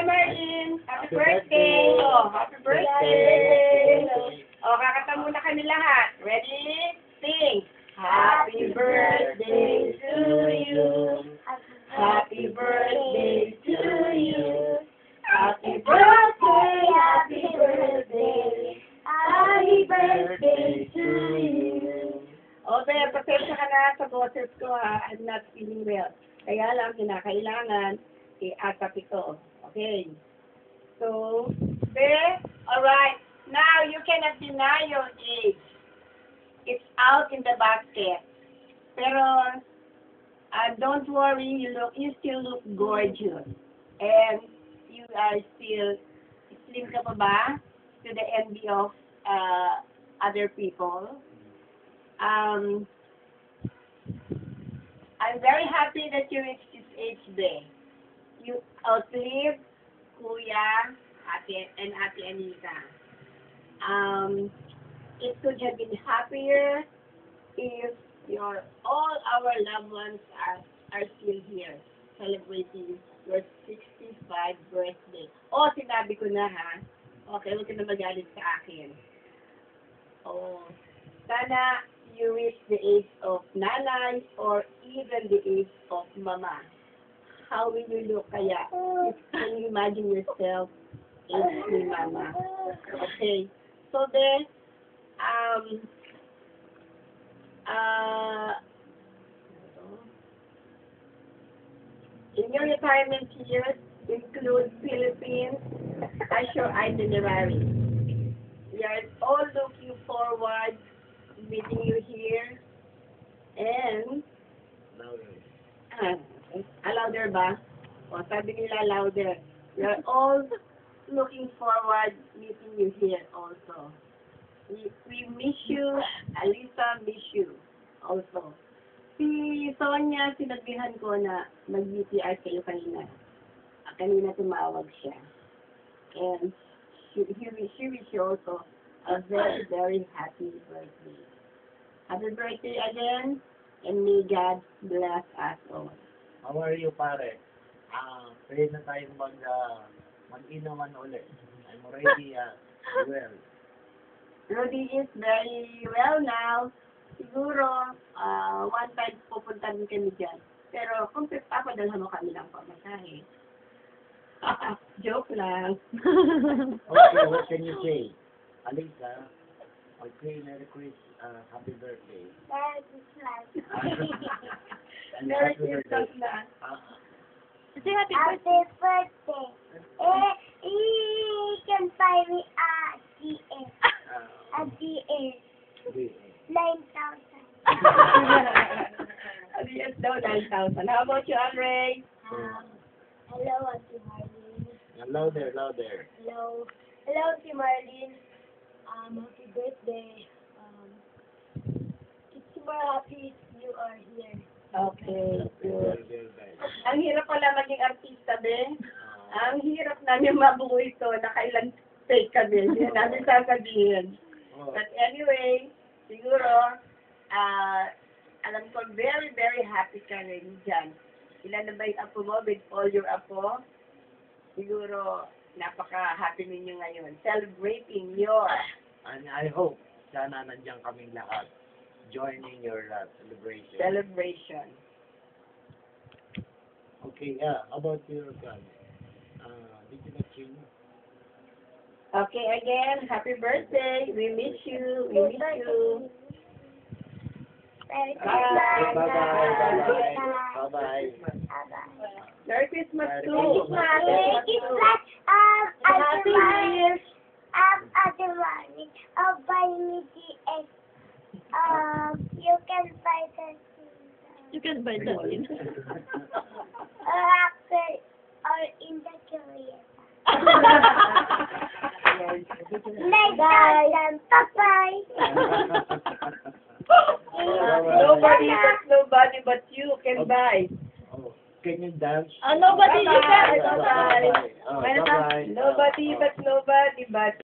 Marlene. Happy birthday. Oh, happy birthday. Oh, kakanta muna kami lahat. Ready? Sing. Happy birthday to you. Happy birthday to you. Happy birthday, happy birthday. Happy birthday to you. O, Bea, pasensya ka na sa boses ko, ha? I'm not feeling well. Kaya lang, kinakailangan i-atap ito. Okay. So, Bea, alright. Now, you cannot deny your age. It's out in the basket. Pero, don't worry, you still look gorgeous. And you are still, slim ka pa ba? To the envy of other people. I'm very happy that you reached this age day. You outlived Kuya, Ate, and Ate Anita. It could have been happier if all our loved ones are still here celebrating your 65th birthday. Oh, sinabi ko na, ha? Okay, huwag ka na magalit sa akin. Oh, sana you reach the age of nanay or even the age of mama. How will you look kaya? Can you imagine yourself age ni mama? Okay. So then, in your retirement years, include Philippines as your itinerary. We are all looking forward to meeting you here. And, louder ba? O, sabi nila louder. We are all looking forward meeting you here also. We miss you. Alisa miss you also. Si Sonia, sinabihan ko na mag-UTR kayo kanina. Kanina tumawag siya. And she wish you also a very, very happy birthday. Happy birthday again, and may God bless us all. How are you, pare? Pwede na tayong mag-inuman ulit. I'm already well. Rudy is very well now. Siguro, one time pupunta din kami dyan. Pero kung papadalhan mo kami ng pamasahe. Joke lang. Okay, what can you say? Alisa, okay, Merry Christmas, happy birthday. Merry Christmas. Merry Christmas na. Say happy birthday. You can buy me a DS. A DS. 9,000. Yes, daw, 9,000. How about you, Andre? Hello, Auntie Marlene. Louder. Hello, Auntie Marlene. Happy birthday. It's super happy you are here. Okay, good. Well. Ang hirap pala maging artista, Ben. Ang hirap namin mabuo ito. Nakailang take kami. Hindi namin sasabihin. But anyway, siguro, alam ko, very, very happy ka rin dyan. Ilan na ba yung apo mo with all your apo? Siguro, napaka-happy ninyo ngayon. Celebrating your... And I hope, sana nandiyan kaming lahat joining your celebration. Celebration. Okay, yeah. How about your son? Did you not sing? Okay, again, happy birthday. We miss you. We miss you. Merry Bye. Christmas. Bye-bye. Merry Christmas too. Merry Christmas. Happy New Year. Ate Marlene, buy me DS. You can buy the You can buy that in. after or in the career. 9,000. Bye-bye. Nobody but you can buy. Oh, can you dance? Nobody you can. Bye-bye. Bye-bye. Oh, bye-bye. Nobody but